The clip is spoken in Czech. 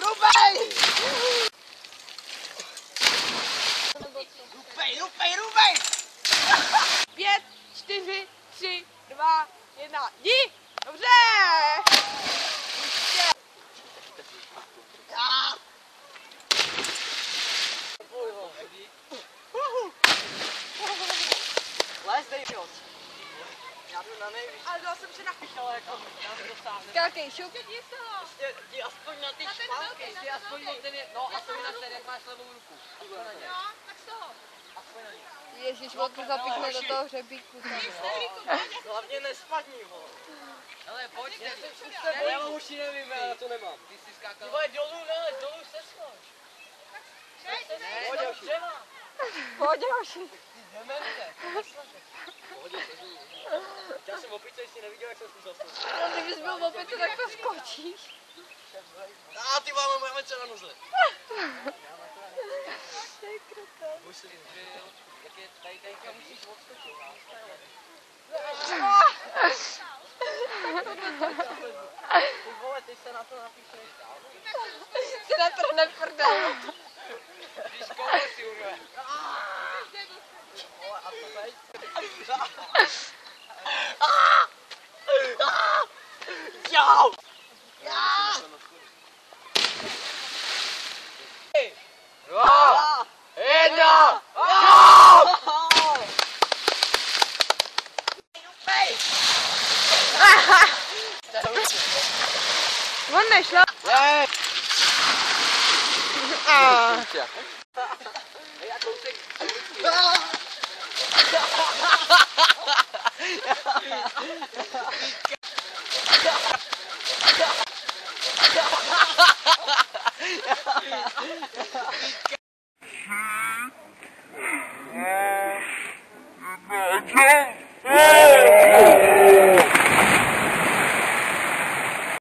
Rubej! Rubej! 5, 4, 3, 2, 1, jdi! Dobře! Les, dej moc. Já jdu na nejvíc. Ale dal jsem se na Ale jako, já to dosáhnu. skákej, šup. Jdi aspoň na ty špalky. Jdi aspoň na ten, no aspoň na ten, jak máš levou ruku. Aspoň na ně. Tak z toho. Aspoň na ně. Ježiš, on to zapíchne do toho hřebíku. Hlavně nespadni, vole. Hele, pojď, Já už ji nevím, já to nemám. ty jsi skákal. Vole, dolů ne, dolů se schoď. Pojď, už dřeva. Pojď, hoši. Demente. Já jsem opice, jsi neviděl, jak jsem zkusil skočit. No, kdybys byl opět, tak to skočíš. A ty máme co na noze. Jak je tady teďka musíš odskočit. Ty vole, ty se na to napíšeš. Si natrhne prdel. Když koule si urve. Vole, a to teď? Jau! Dva, jedna. On nešla. Já kousek.